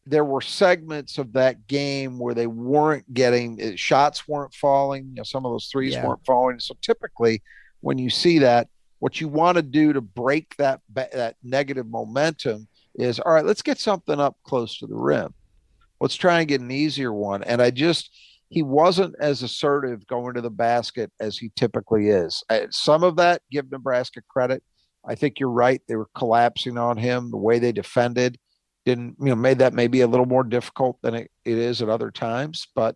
There were segments of that game where they weren't getting shots, weren't falling. Some of those threes weren't falling. So typically, when you see that, what you want to do to break that negative momentum is, all right, let's get something up close to the rim. Let's try and get an easier one. And he wasn't as assertive going to the basket as he typically is. Some of that, give Nebraska credit. I think you're right. They were collapsing on him. The way they defended made that maybe a little more difficult than it is at other times. But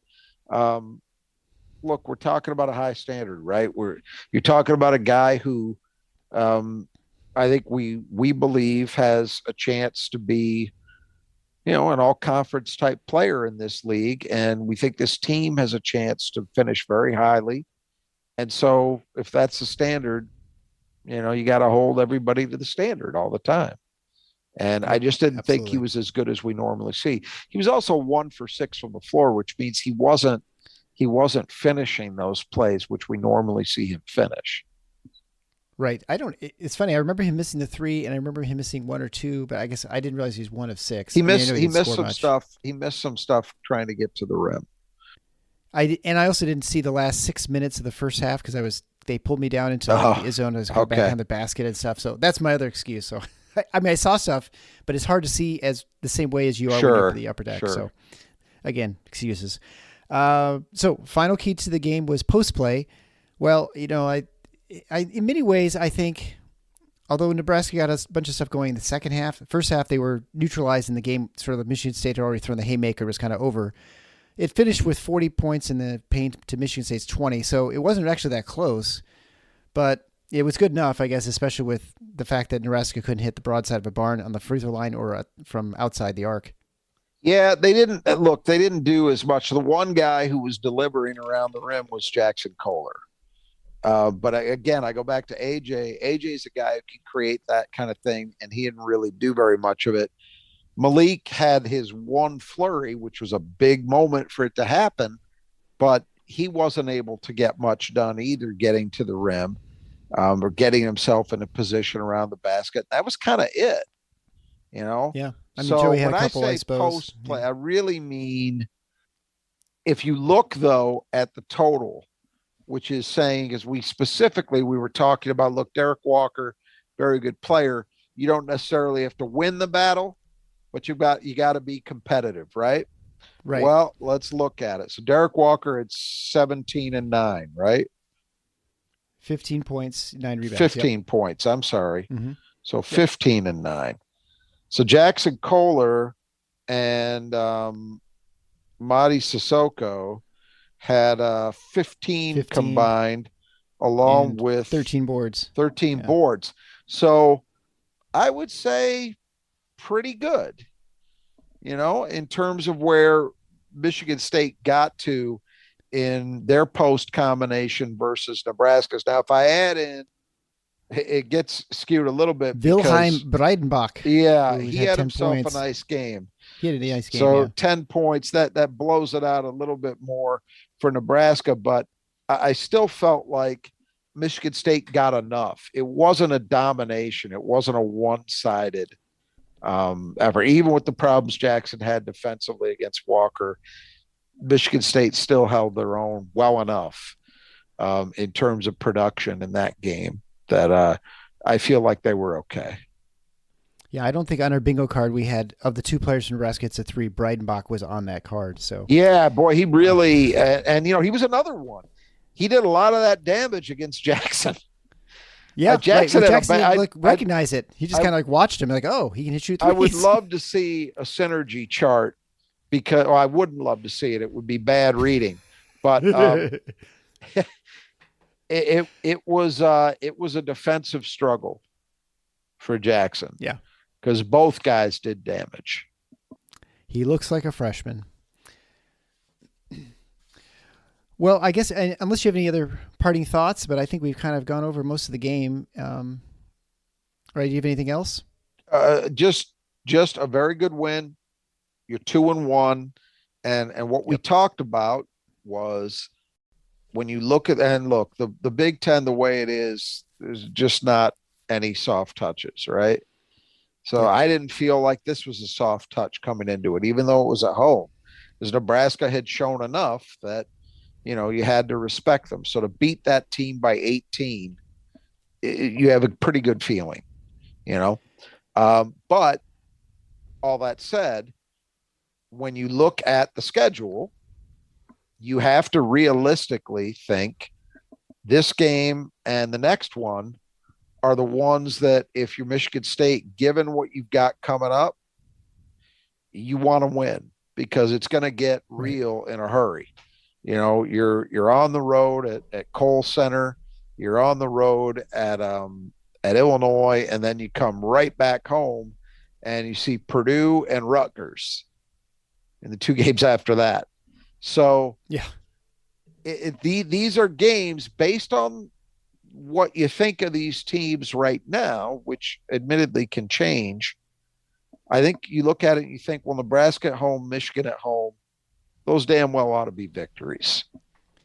look, we're talking about a high standard, right? You're talking about a guy who I think we believe has a chance to be, an all conference type player in this league. And we think this team has a chance to finish very highly. And so if that's the standard, you got to hold everybody to the standard all the time. And I just didn't think he was as good as we normally see. He was also 1 for 6 from the floor, which means he wasn't finishing those plays, which we normally see him finish. Right. It's funny. I remember him missing the 3 and I remember him missing 1 or 2, but I guess I didn't realize he was 1 of 6. He missed some stuff. He missed some stuff trying to get to the rim. I also didn't see the last 6 minutes of the first half because they pulled me down into the zone. I was going back on the basket and stuff. So that's my other excuse. So I saw stuff, but it's hard to see as the same way as you are when you're at the upper deck. Sure. So again, excuses. So final key to the game was post play. Well, I in many ways, I think, although Nebraska got a bunch of stuff going in the first half, they were neutralized in the game. Sort of the Michigan State had already thrown the haymaker, was kind of over. It finished with 40 points in the paint to Michigan State's 20. So it wasn't actually that close, but it was good enough, I guess, especially with the fact that Nebraska couldn't hit the broadside of a barn on the free throw line or from outside the arc. Yeah, they didn't do as much. The one guy who was delivering around the rim was Jaxon Kohler. But I go back to AJ. AJ's a guy who can create that kind of thing, and he didn't really do very much of it. Malik had his one flurry, which was a big moment for it to happen, but he wasn't able to get much done either, getting to the rim or getting himself in a position around the basket. That was kind of it, Yeah. I mean, so Joey had a couple, I suppose. Post play, I really mean, if you look, though, at the total, which is saying, as we were talking about, look, Derek Walker, very good player. You don't necessarily have to win the battle, but you got to be competitive, right? Right. Well, let's look at it. So Derek Walker at 17-9, right? 15 points, 9 rebounds. 15 points. I'm sorry. Mm-hmm. So 15-9. So Jaxon Kohler and Madi Sissoko had 15 combined, along with 13 boards. 13 boards. So I would say pretty good, in terms of where Michigan State got to in their post combination versus Nebraska's. Now, if I add in, it gets skewed a little bit. Wilhelm Breidenbach. Yeah, he had himself points. A nice game. He had a nice game. So 10 points, that blows it out a little bit more for Nebraska, but I still felt like Michigan State got enough. It wasn't a domination. It wasn't a one-sided effort. Even with the problems Jackson had defensively against Walker, Michigan State still held their own well enough in terms of production in that game that I feel like they were okay. Yeah, I don't think on our bingo card we had, of the 2 players from Nebraska, it's a 3. Breidenbach was on that card. So yeah, boy, he really and he was another one. he did a lot of that damage against Jackson. Yeah, Jackson, right. Jackson didn't recognize it. He just kind of like watched him, like, oh, he can shoot threes. I would love to see a synergy chart because I wouldn't love to see it. It would be bad reading, but it was a defensive struggle for Jackson. Yeah, because both guys did damage. He looks like a freshman. Well, I guess unless you have any other parting thoughts, but I think we've kind of gone over most of the game. Right? Do you have anything else? Just a very good win. You're 2-1, and what we talked about was when you look at the Big Ten the way it is, there's just not any soft touches, right? So I didn't feel like this was a soft touch coming into it, even though it was at home, because Nebraska had shown enough that you had to respect them. So to beat that team by 18, you have a pretty good feeling, But all that said, when you look at the schedule, you have to realistically think this game and the next one are the ones that if you're Michigan State, given what you've got coming up, you want to win because it's going to get real in a hurry. You're on the road at Kohl Center, you're on the road at Illinois, and then you come right back home and you see Purdue and Rutgers in the 2 games after that. So these are games based on what you think of these teams right now, which admittedly can change. I think you look at it and you think, well, Nebraska at home, Michigan at home, those damn well ought to be victories,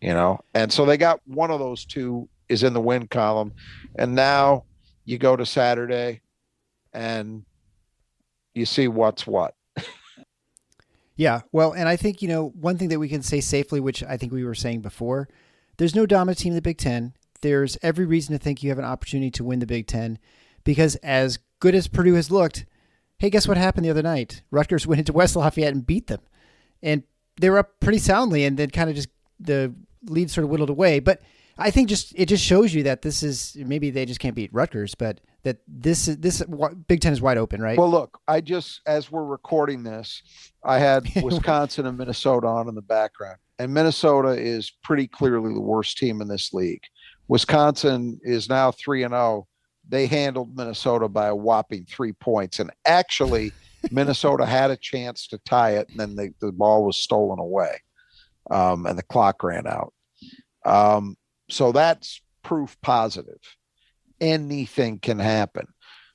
And so they got one of those two is in the win column. And now you go to Saturday and you see what's what. Yeah. Well, and I think, one thing that we can say safely, which I think we were saying before, there's no dominant team in the Big Ten. There's every reason to think you have an opportunity to win the Big Ten because as good as Purdue has looked, hey, guess what happened the other night? Rutgers went into West Lafayette and beat them. And they were up pretty soundly and then kind of just the lead sort of whittled away. But I think it just shows you that this is, maybe they just can't beat Rutgers, but that this Big Ten is wide open, right? Well, look, as we're recording this, I had Wisconsin and Minnesota on in the background, and Minnesota is pretty clearly the worst team in this league. Wisconsin is now 3-0. They handled Minnesota by a whopping 3 points, and actually Minnesota had a chance to tie it, and then the ball was stolen away, and the clock ran out. So that's proof positive. Anything can happen.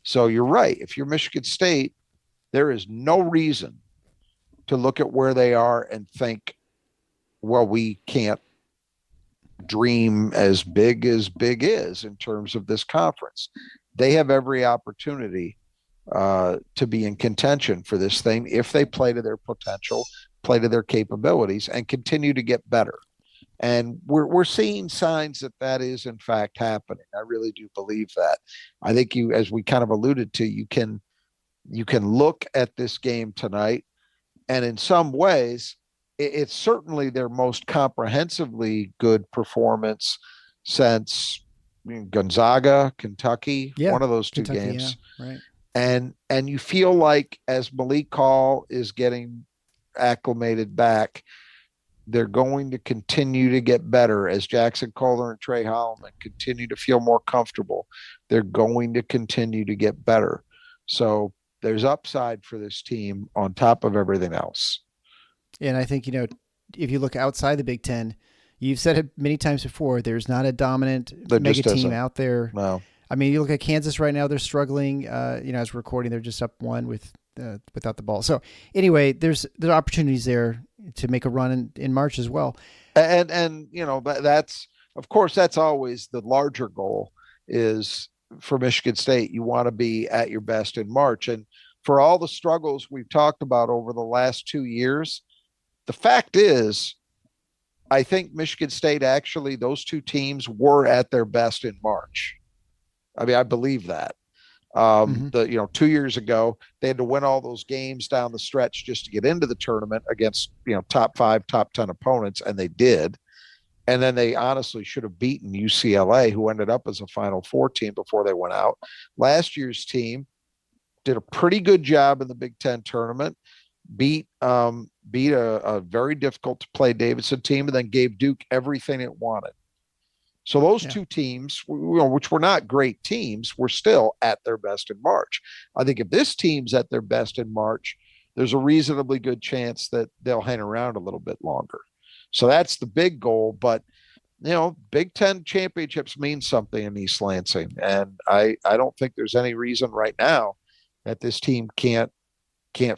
So you're right. If you're Michigan State, there is no reason to look at where they are and think, well, we can't dream as big is in terms of this conference. They have every opportunity to be in contention for this thing if they play to their potential, play to their capabilities, and continue to get better. And we're seeing signs that is in fact happening. I really do believe that. I think as we kind of alluded to, you can look at this game tonight, and in some ways, it's certainly their most comprehensively good performance since Gonzaga, Kentucky, one of those Kentucky, 2 games. Yeah, right. And you feel like as Malik Hall is getting acclimated back, they're going to continue to get better as Jaxon Kohler and Trey Holloman continue to feel more comfortable. They're going to continue to get better. So there's upside for this team on top of everything else. And I think, if you look outside the Big Ten, you've said it many times before, there's not a dominant mega team out there. No. I mean, you look at Kansas right now, they're struggling. As we're recording, they're just up 1 without the ball. So anyway, there are opportunities there to make a run in March as well. And that's, of course, that's always the larger goal is for Michigan State. You want to be at your best in March. And for all the struggles we've talked about over the last 2 years, the fact is, I think Michigan State, actually, those 2 teams were at their best in March. I mean, I believe that. 2 years ago, they had to win all those games down the stretch just to get into the tournament against, top 5, top 10 opponents. And they did. And then they honestly should have beaten UCLA, who ended up as a Final Four team before they went out. Last year's team did a pretty good job in the Big Ten tournament, beat a very difficult to play Davidson team, and then gave Duke everything it wanted. So those two teams, which were not great teams, were still at their best in March. I think if this team's at their best in March, there's a reasonably good chance that they'll hang around a little bit longer. So that's the big goal. But, Big Ten championships mean something in East Lansing. And I don't think there's any reason right now that this team can't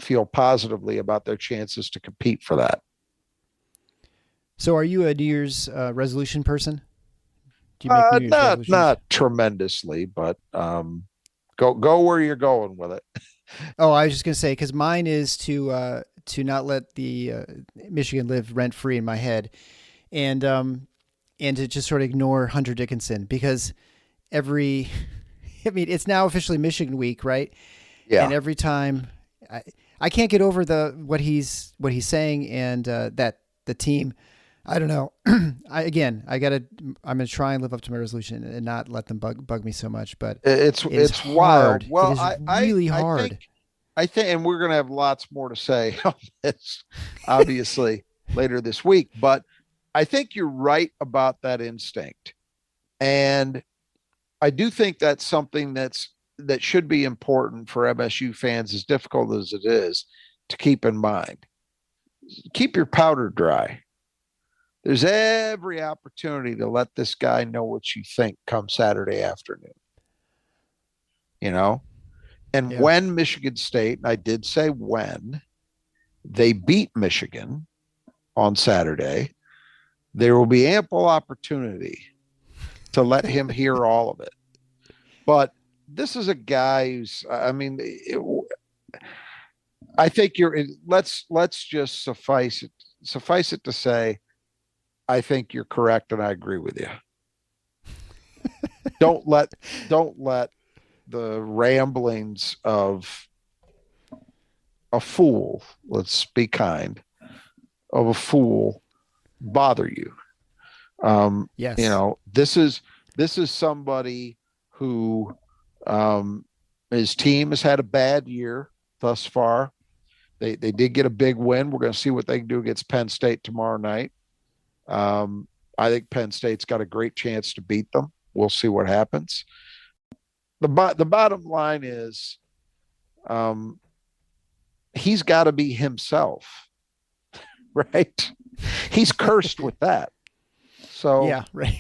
feel positively about their chances to compete for that. So are you a New Year's resolution person? Do you make New Year's resolutions? Not tremendously, but go where you're going with it. Oh, I was just going to say, because mine is to not let the Michigan live rent free in my head, and to just sort of ignore Hunter Dickinson, because it's now officially Michigan week, right? Yeah. And every time I can't get over what he's saying, and that the team, I don't know. I'm going to try and live up to my resolution and not let them bug me so much, but it's hard. Wild. Well, it is really hard. I think, and we're going to have lots more to say on this, obviously, later this week, but I think you're right about that instinct. And I do think that's something that should be important for MSU fans, as difficult as it is, to keep in mind. Keep your powder dry. There's every opportunity to let this guy know what you think come Saturday afternoon. And when Michigan State, and I did say when, they beat Michigan on Saturday, there will be ample opportunity to let him hear all of it. But this is a guy who's, I think let's just suffice it to say, I think you're correct, and I agree with you. Don't let the ramblings of a fool, let's be kind, of a fool bother you. Yes. This is somebody who his team has had a bad year thus far. They did get a big win. We're going to see what they can do against Penn State tomorrow night. I think Penn State's got a great chance to beat them. We'll see what happens. The bottom line is, he's got to be himself, right? He's cursed with that. So yeah, right.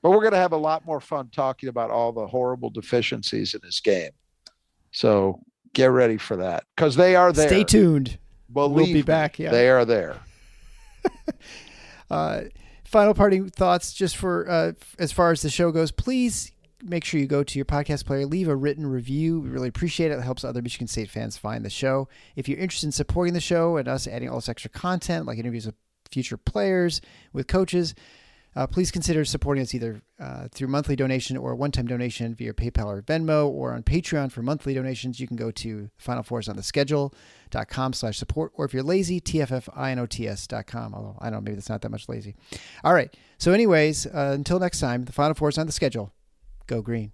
But we're going to have a lot more fun talking about all the horrible deficiencies in his game. So get ready for that, because they are there. Stay tuned. We'll be back. Yeah, they are there. Final parting thoughts, just for as far as the show goes, please make sure you go to your podcast player, leave a written review. We really appreciate it. It helps other Michigan State fans find the show. If you're interested in supporting the show and us adding all this extra content, like interviews with future players, with coaches, please consider supporting us either through monthly donation or a one-time donation via PayPal or Venmo, or on Patreon for monthly donations. You can go to finalfoursontheschedule.com/support, or if you're lazy, tffinots.com. Although I don't know, maybe that's not that much lazy. All right. So anyways, until next time, the Final Four is on the schedule. Go green.